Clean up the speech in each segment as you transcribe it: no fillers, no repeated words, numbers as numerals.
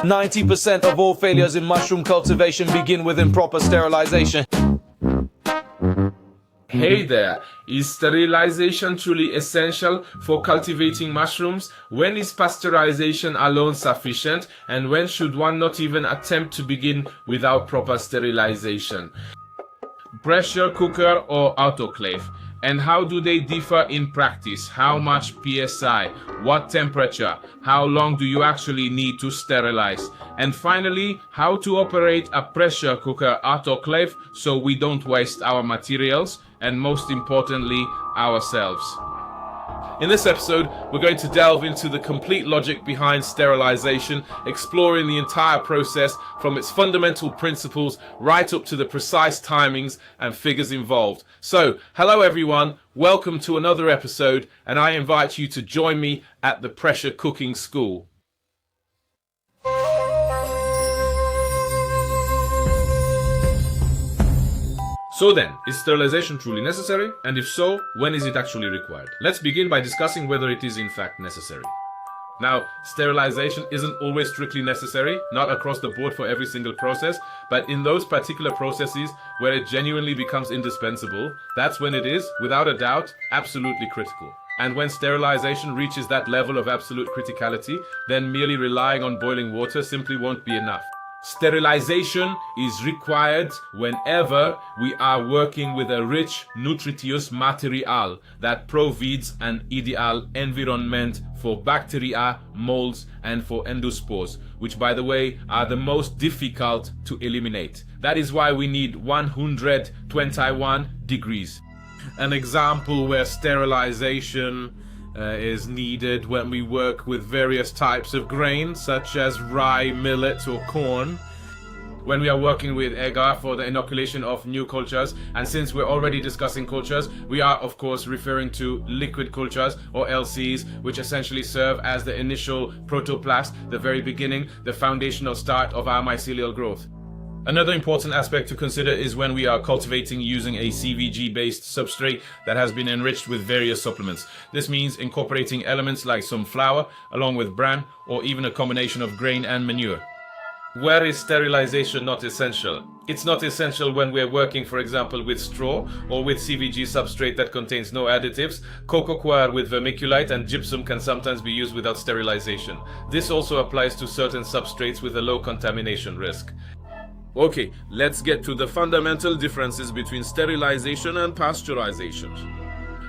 90% of all failures in mushroom cultivation begin with improper sterilization. Hey there, is sterilization truly essential for cultivating mushrooms? When is pasteurization alone sufficient? And when should one not even attempt to begin without proper sterilization? Pressure cooker or autoclave? And how do they differ in practice? How much PSI? What temperature? How long do you actually need to sterilize? And finally, how to operate a pressure cooker autoclave so we don't waste our materials and most importantly, ourselves. In this episode, we're going to delve into the complete logic behind sterilization, exploring the entire process from its fundamental principles right up to the precise timings and figures involved. So, hello everyone, welcome to another episode, and I invite you to join me at the Pressure Cooking School. So then, is sterilization truly necessary? And if so, when is it actually required? Let's begin by discussing whether it is in fact necessary. Now, sterilization isn't always strictly necessary, not across the board for every single process, but in those particular processes where it genuinely becomes indispensable, that's when it is, without a doubt, absolutely critical. And when sterilization reaches that level of absolute criticality, then merely relying on boiling water simply won't be enough. Sterilization is required whenever we are working with a rich, nutritious material that provides an ideal environment for bacteria, molds, and for endospores, which, by the way, are the most difficult to eliminate. That is why we need 121 degrees. An example where sterilization is needed when we work with various types of grain such as rye, millet or corn. When we are working with agar for the inoculation of new cultures, and since we're already discussing cultures, we are of course referring to liquid cultures or LCs, which essentially serve as the initial protoplast, the very beginning, the foundational start of our mycelial growth. Another important aspect to consider is when we are cultivating using a CVG-based substrate that has been enriched with various supplements. This means incorporating elements like some flour, along with bran, or even a combination of grain and manure. Where is sterilization not essential? It's not essential when we're working, for example, with straw or with CVG substrate that contains no additives. Coco coir with vermiculite and gypsum can sometimes be used without sterilization. This also applies to certain substrates with a low contamination risk. Okay, let's get to the fundamental differences between sterilization and pasteurization.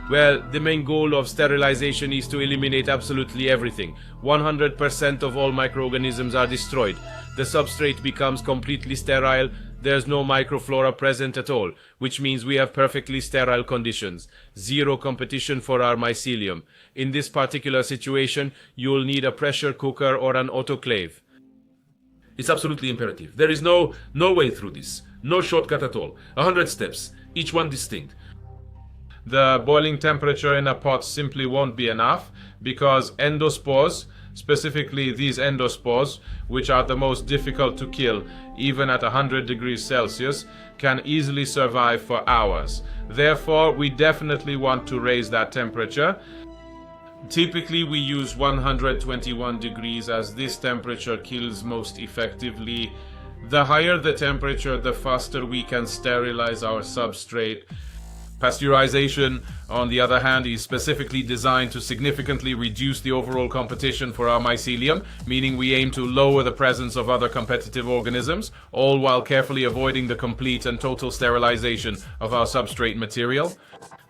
Well, the main goal of sterilization is to eliminate absolutely everything. 100% of all microorganisms are destroyed. The substrate becomes completely sterile. There's no microflora present at all, which means we have perfectly sterile conditions. Zero competition for our mycelium. In this particular situation, you'll need a pressure cooker or an autoclave. It's absolutely imperative. There is no way through this. No shortcut at all. 100 steps, each one distinct. The boiling temperature in a pot simply won't be enough because endospores, specifically these endospores, which are the most difficult to kill even at 100 degrees Celsius, can easily survive for hours. Therefore, we definitely want to raise that temperature. Typically, we use 121 degrees as this temperature kills most effectively. The higher the temperature, the faster we can sterilize our substrate. Pasteurization, on the other hand, is specifically designed to significantly reduce the overall competition for our mycelium, meaning we aim to lower the presence of other competitive organisms, all while carefully avoiding the complete and total sterilization of our substrate material.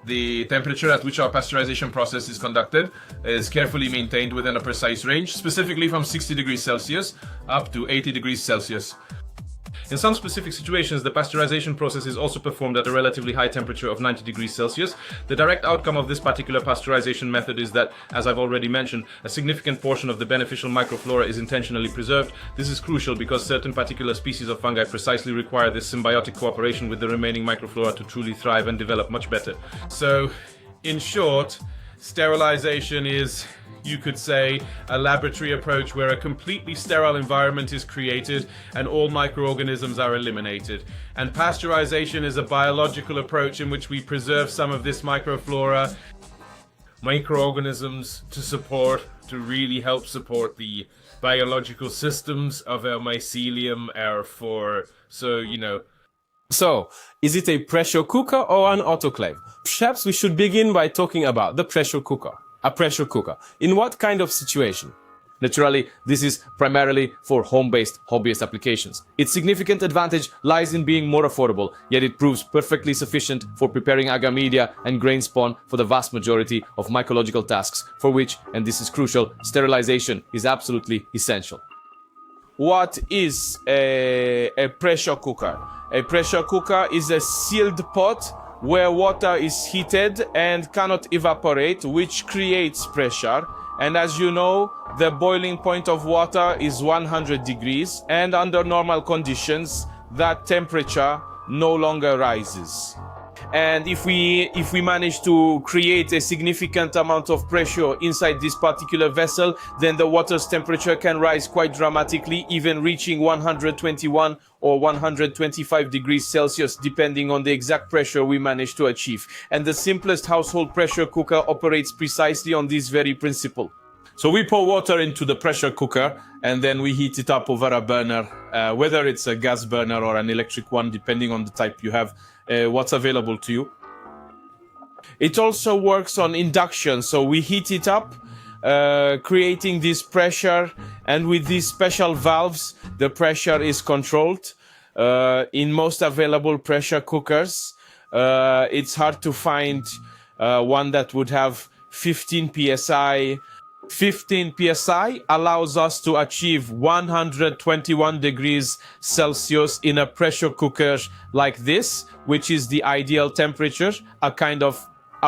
The temperature at which our pasteurization process is conducted is carefully maintained within a precise range, specifically from 60 degrees Celsius up to 80 degrees Celsius. In some specific situations, the pasteurization process is also performed at a relatively high temperature of 90 degrees Celsius. The direct outcome of this particular pasteurization method is that, as I've already mentioned, a significant portion of the beneficial microflora is intentionally preserved. This is crucial because certain particular species of fungi precisely require this symbiotic cooperation with the remaining microflora to truly thrive and develop much better. So, in short, sterilization is, you could say, a laboratory approach where a completely sterile environment is created and all microorganisms are eliminated. And pasteurization is a biological approach in which we preserve some of this microflora, microorganisms to support to really help support the biological systems of our mycelium, So, is it a pressure cooker or an autoclave? Perhaps we should begin by talking about the pressure cooker. A pressure cooker. In what kind of situation? Naturally, this is primarily for home-based, hobbyist applications. Its significant advantage lies in being more affordable, yet it proves perfectly sufficient for preparing agar media and grain spawn for the vast majority of mycological tasks, for which, and this is crucial, sterilization is absolutely essential. What is a pressure cooker? A pressure cooker is a sealed pot where water is heated and cannot evaporate, which creates pressure. And as you know, the boiling point of water is 100 degrees, and under normal conditions, that temperature no longer rises. And if we manage to create a significant amount of pressure inside this particular vessel, then the water's temperature can rise quite dramatically, even reaching 121 or 125 degrees Celsius, depending on the exact pressure we manage to achieve. And the simplest household pressure cooker operates precisely on this very principle. So we pour water into the pressure cooker and then we heat it up over a burner, whether it's a gas burner or an electric one, depending on the type you have, what's available to you. It also works on induction, so we heat it up, creating this pressure, and with these special valves, the pressure is controlled. In most available pressure cookers, it's hard to find one that would have 15 psi. 15 psi allows us to achieve 121 degrees Celsius in a pressure cooker like this, which is the ideal temperature, a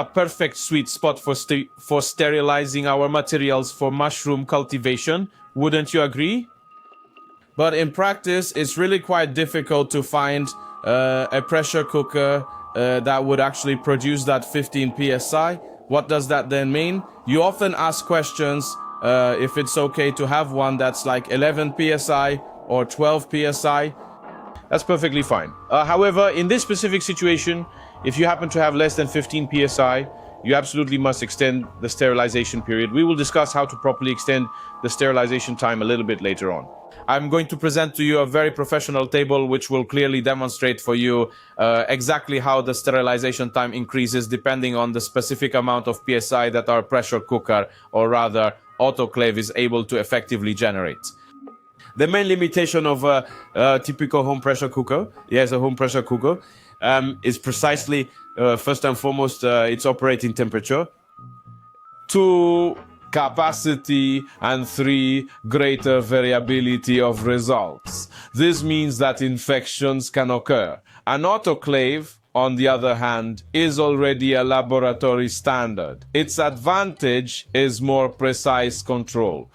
perfect sweet spot for sterilizing our materials for mushroom cultivation. Wouldn't you agree? But in practice, it's really quite difficult to find a pressure cooker that would actually produce that 15 psi. What does that then mean? You often ask questions if it's okay to have one that's like 11 psi or 12 psi. That's perfectly fine. However, in this specific situation, if you happen to have less than 15 psi, you absolutely must extend the sterilization period. We will discuss how to properly extend the sterilization time a little bit later on. I'm going to present to you a very professional table which will clearly demonstrate for you exactly how the sterilization time increases depending on the specific amount of PSI that our pressure cooker, or rather autoclave, is able to effectively generate. The main limitation of a typical home pressure cooker, yes, a home pressure cooker, is precisely, first and foremost, its operating temperature. 2, capacity, and 3, greater variability of results. This means that infections can occur. An autoclave, on the other hand, is already a laboratory standard. Its advantage is more precise control.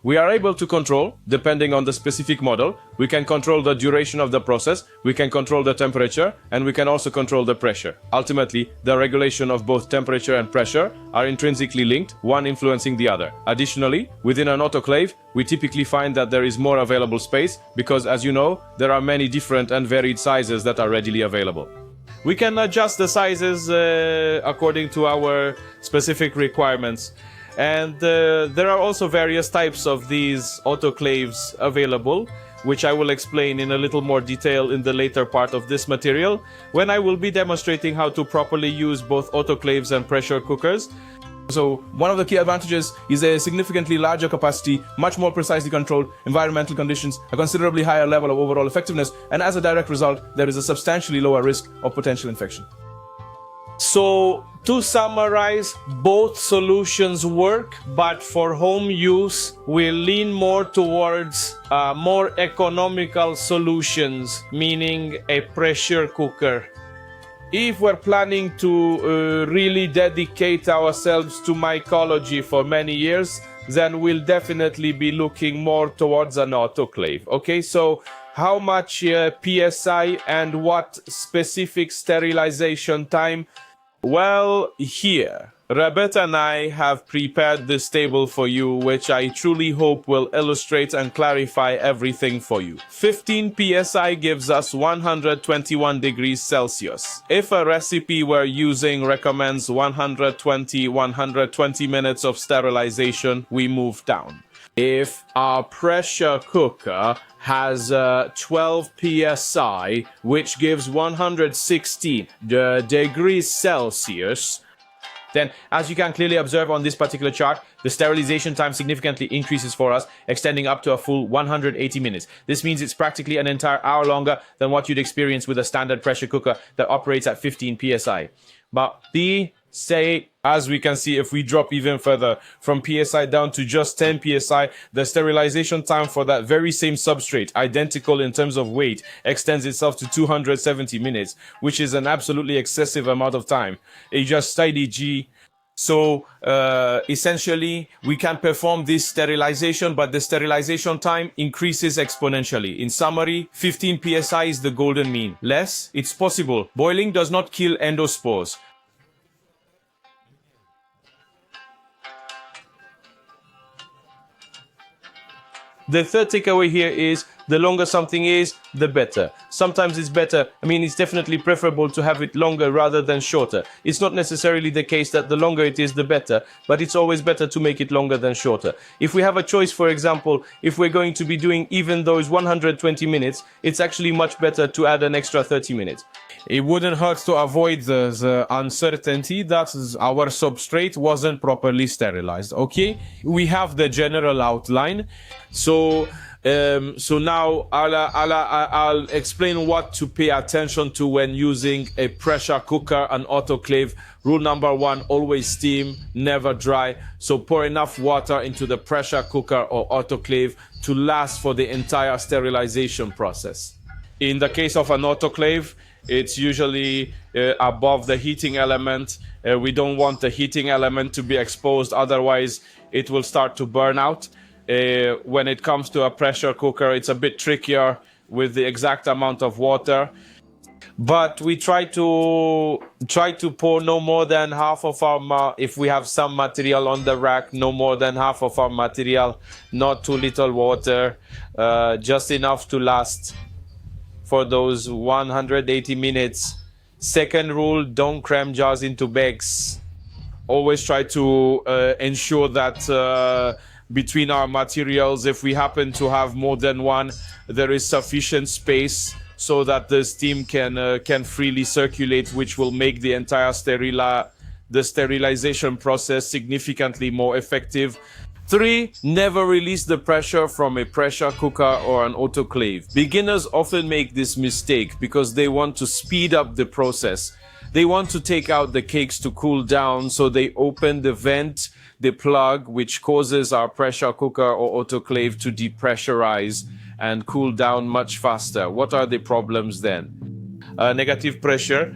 We are able to control, depending on the specific model, we can control the duration of the process, we can control the temperature, and we can also control the pressure. Ultimately, the regulation of both temperature and pressure are intrinsically linked, one influencing the other. Additionally, within an autoclave, we typically find that there is more available space because, as you know, there are many different and varied sizes that are readily available. We can adjust the sizes according to our specific requirements. And there are also various types of these autoclaves available, which I will explain in a little more detail in the later part of this material, when I will be demonstrating how to properly use both autoclaves and pressure cookers. So one of the key advantages is a significantly larger capacity, much more precisely controlled environmental conditions, a considerably higher level of overall effectiveness, and as a direct result, there is a substantially lower risk of potential infection. So, to summarize, both solutions work, but for home use, we lean more towards more economical solutions, meaning a pressure cooker. If we're planning to really dedicate ourselves to mycology for many years, then we'll definitely be looking more towards an autoclave. Okay, so how much PSI and what specific sterilization time? Well, here, Rebecca and I have prepared this table for you, which I truly hope will illustrate and clarify everything for you. 15 psi gives us 121 degrees Celsius. If a recipe we're using recommends 120 minutes of sterilization, we move down. If our pressure cooker has 12 psi, which gives 160 degrees Celsius, then, as you can clearly observe on this particular chart, the sterilization time significantly increases for us, extending up to a full 180 minutes. This means it's practically an entire hour longer than what you'd experience with a standard pressure cooker that operates at 15 psi. But as we can see, if we drop even further from psi down to just 10 psi, the sterilization time for that very same substrate, identical in terms of weight, extends itself to 270 minutes, which is an absolutely excessive amount of time. It just steady G. So essentially, we can perform this sterilization, but the sterilization time increases exponentially. In summary, 15 psi is the golden mean. Less, it's possible. Boiling does not kill endospores. The third takeaway here is the longer something is, the better. Sometimes it's better. It's definitely preferable to have it longer rather than shorter. It's not necessarily the case that the longer it is, the better, but it's always better to make it longer than shorter. If we have a choice, for example, if we're going to be doing even those 120 minutes, it's actually much better to add an extra 30 minutes. It wouldn't hurt to avoid the uncertainty that our substrate wasn't properly sterilized. Okay, we have the general outline. So now I'll explain what to pay attention to when using a pressure cooker and autoclave. Rule number 1, always steam, never dry. So pour enough water into the pressure cooker or autoclave to last for the entire sterilization process. In the case of an autoclave, it's usually above the heating element. We don't want the heating element to be exposed, otherwise it will start to burn out. When it comes to a pressure cooker, it's a bit trickier with the exact amount of water. But we try to pour no more than half of our, if we have some material on the rack, no more than half of our material, not too little water, just enough to last for those 180 minutes. Second rule, don't cram jars into bags. Always try to ensure that between our materials, if we happen to have more than one, there is sufficient space so that the steam can freely circulate, which will make the entire sterilization process significantly more effective. 3, never release the pressure from a pressure cooker or an autoclave. Beginners often make this mistake because they want to speed up the process. They want to take out the cakes to cool down, so they open the vent, the plug, which causes our pressure cooker or autoclave to depressurize and cool down much faster. What are the problems then? Negative pressure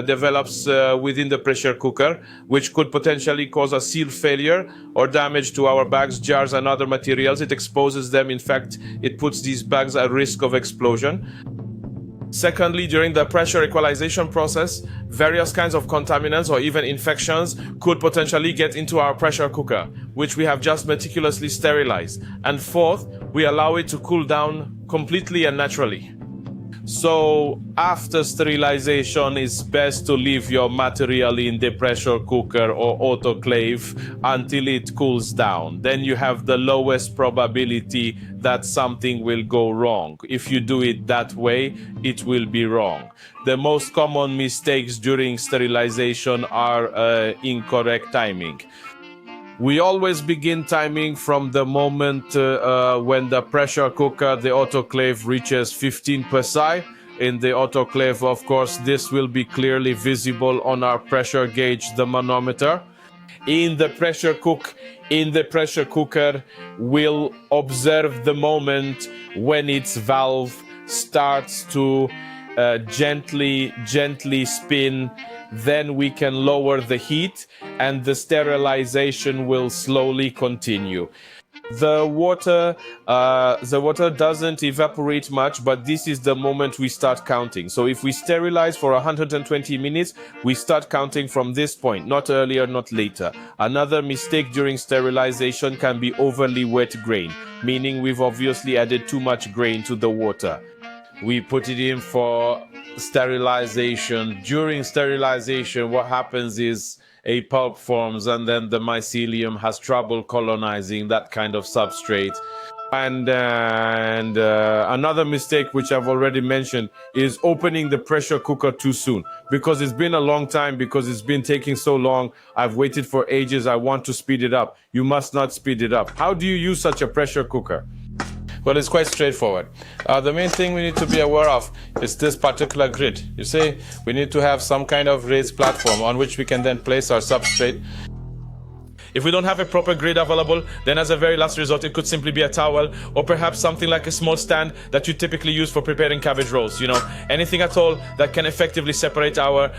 develops within the pressure cooker, which could potentially cause a seal failure or damage to our bags, jars, and other materials. It exposes them. In fact, it puts these bags at risk of explosion. Secondly, during the pressure equalization process, various kinds of contaminants or even infections could potentially get into our pressure cooker, which we have just meticulously sterilized. And fourth, we allow it to cool down completely and naturally. So after sterilization, it's best to leave your material in the pressure cooker or autoclave until it cools down. Then you have the lowest probability that something will go wrong. If you do it that way, it will be wrong. The most common mistakes during sterilization are incorrect timing. We always begin timing from the moment when the pressure cooker, the autoclave, reaches 15 psi. In the autoclave, of course, this will be clearly visible on our pressure gauge, the manometer. In the pressure cooker, we'll observe the moment when its valve starts to gently spin. Then we can lower the heat and the sterilization will slowly continue. The water doesn't evaporate much, but this is the moment we start counting. So if we sterilize for 120 minutes, we start counting from this point, not earlier, not later. Another mistake during sterilization can be overly wet grain, meaning we've obviously added too much grain to the water. We put it in for sterilization. During sterilization, what happens is a pulp forms, and then the mycelium has trouble colonizing that kind of substrate. And another mistake, which I've already mentioned, is opening the pressure cooker too soon. Because it's been a long time, because it's been taking so long, I've waited for ages, I want to speed it up. You must not speed it up. How do you use such a pressure cooker? Well, it's quite straightforward. The main thing we need to be aware of is this particular grid. You see, we need to have some kind of raised platform on which we can then place our substrate. If we don't have a proper grid available, then as a very last resort, it could simply be a towel, or perhaps something like a small stand that you typically use for preparing cabbage rolls. You know, anything at all that can effectively separate our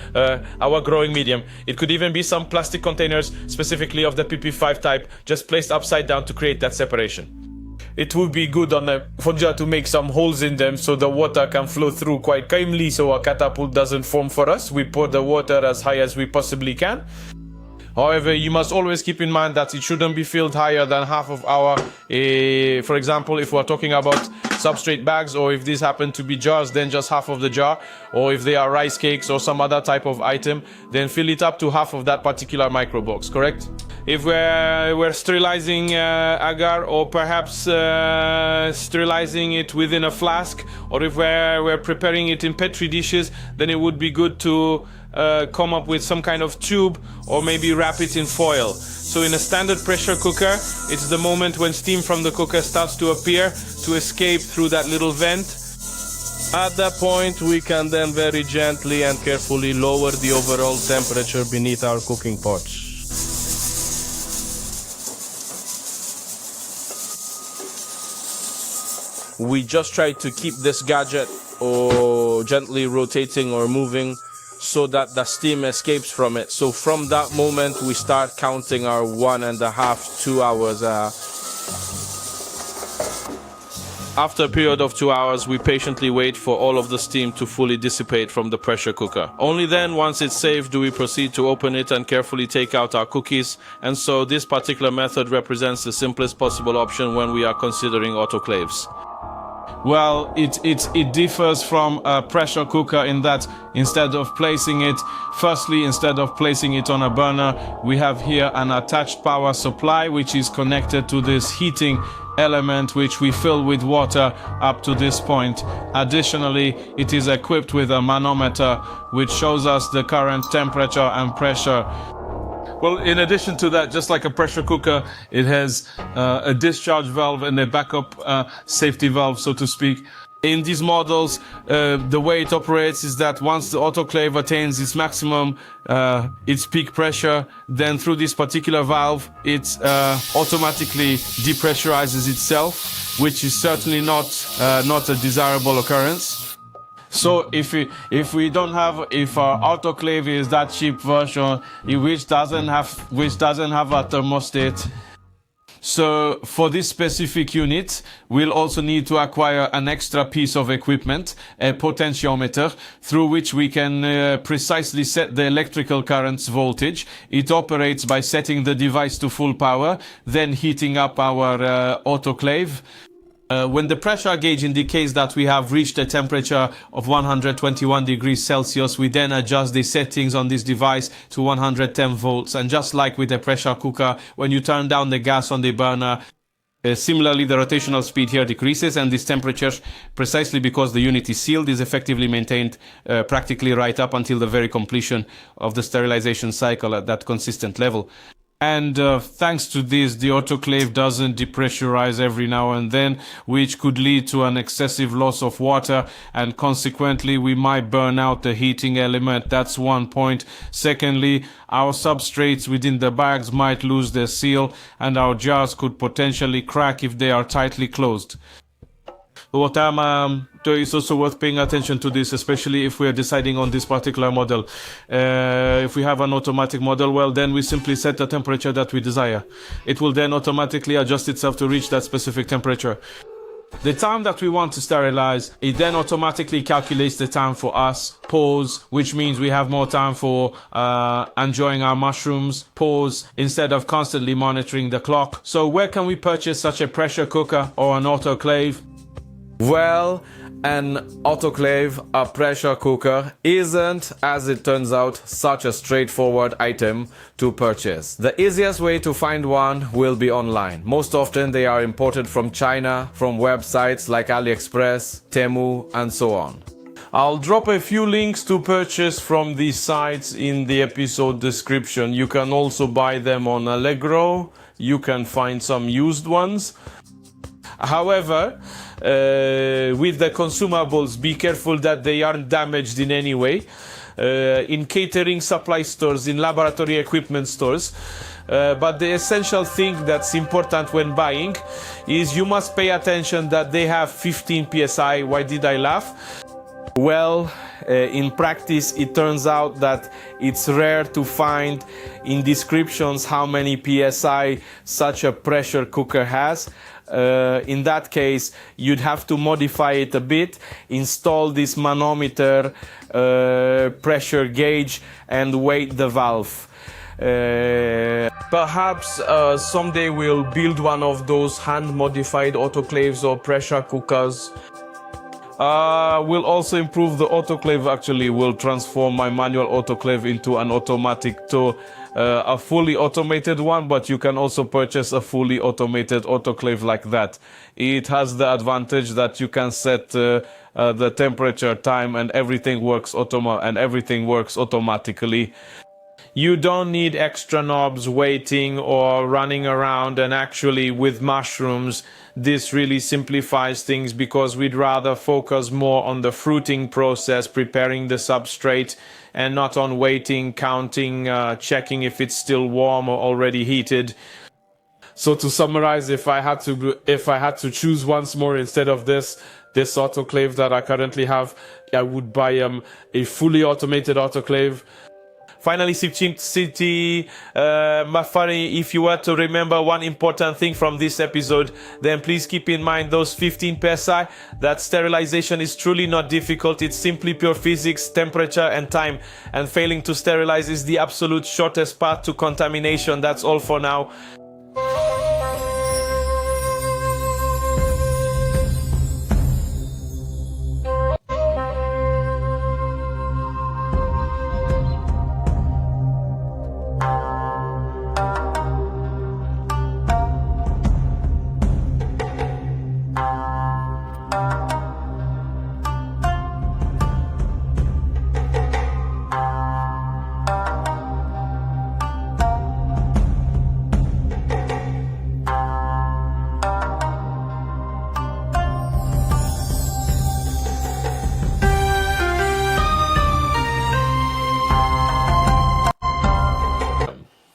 growing medium. It could even be some plastic containers, specifically of the PP5 type, just placed upside down to create that separation. It would be good on a fonja to make some holes in them so the water can flow through quite calmly, so a catapult doesn't form for us. We pour the water as high as we possibly can. However, you must always keep in mind that it shouldn't be filled higher than half of our, for example, if we're talking about substrate bags, or if these happen to be jars, then just half of the jar, or if they are rice cakes or some other type of item, then fill it up to half of that particular micro box, correct? If we're sterilizing agar, or perhaps sterilizing it within a flask, or if we're preparing it in petri dishes, then it would be good to come up with some kind of tube, or maybe wrap it in foil. So in a standard pressure cooker, it's the moment when steam from the cooker starts to appear to escape through that little vent. At that point, we can then very gently and carefully lower the overall temperature beneath our cooking pots. We just try to keep this gadget or gently rotating or moving so that the steam escapes from it. So from that moment, we start counting our 1.5 to 2 hours. After a period of 2 hours, we patiently wait for all of the steam to fully dissipate from the pressure cooker. Only then, once it's safe, do we proceed to open it and carefully take out our cookies. And so this particular method represents the simplest possible option when we are considering autoclaves. Well, it differs from a pressure cooker in that instead of placing it on a burner, we have here an attached power supply which is connected to this heating element which we fill with water up to this point. Additionally, it is equipped with a manometer which shows us the current temperature and pressure. Well, in addition to that, just like a pressure cooker, it has a discharge valve and a backup safety valve, so to speak. In these models, the way it operates is that once the autoclave attains its maximum, its peak pressure, then through this particular valve, it automatically depressurizes itself, which is certainly not a desirable occurrence. So if our autoclave is that cheap version, which doesn't have a thermostat. So for this specific unit, we'll also need to acquire an extra piece of equipment, a potentiometer, through which we can precisely set the electrical current's voltage. It operates by setting the device to full power, then heating up our autoclave. When the pressure gauge indicates that we have reached a temperature of 121 degrees Celsius, we then adjust the settings on this device to 110 volts. And just like with the pressure cooker, when you turn down the gas on the burner, similarly the rotational speed here decreases, and this temperature, precisely because the unit is sealed, is effectively maintained practically right up until the very completion of the sterilization cycle at that consistent level. And thanks to this, the autoclave doesn't depressurize every now and then, which could lead to an excessive loss of water, and consequently we might burn out the heating element. That's one point. Secondly, our substrates within the bags might lose their seal, and our jars could potentially crack if they are tightly closed. what it's also worth paying attention to this, especially if we are deciding on this particular model. If we have an automatic model, well, then we simply set the temperature that we desire. It will then automatically adjust itself to reach that specific temperature. The time that we want to sterilize, it then automatically calculates the time for us. Pause, which means we have more time for enjoying our mushrooms. Pause, instead of constantly monitoring the clock. So where can we purchase such a pressure cooker or an autoclave? Well, an autoclave, a pressure cooker, isn't, as it turns out, such a straightforward item to purchase. The easiest way to find one will be online. Most often they are imported from China, from websites like AliExpress, Temu, and so on. I'll drop a few links to purchase from these sites in the episode description. You can also buy them on Allegro. You can find some used ones. However, with the consumables, be careful that they aren't damaged in any way. In catering supply stores, in laboratory equipment stores. But the essential thing that's important when buying is you must pay attention that they have 15 psi. Why did I laugh? Well, in practice, it turns out that it's rare to find in descriptions how many psi such a pressure cooker has. In that case, you'd have to modify it a bit, install this manometer, pressure gauge, and weight the valve. Perhaps someday we'll build one of those hand-modified autoclaves or pressure cookers. We'll also improve the autoclave. Actually, we'll transform my manual autoclave into an automatic, a fully automated one, but you can also purchase a fully automated autoclave like that. It has the advantage that you can set the temperature, time, and everything works automatically. You don't need extra knobs waiting or running around, and actually with mushrooms this really simplifies things because we'd rather focus more on the fruiting process, preparing the substrate, and not on waiting, counting, checking if it's still warm or already heated. So to summarize, if I had to choose once more instead of this autoclave that I currently have, I would buy a fully automated autoclave. Finally, Mafari, if you were to remember one important thing from this episode, then please keep in mind those 15 psi, that sterilization is truly not difficult. It's simply pure physics, temperature, and time. And failing to sterilize is the absolute shortest path to contamination. That's all for now.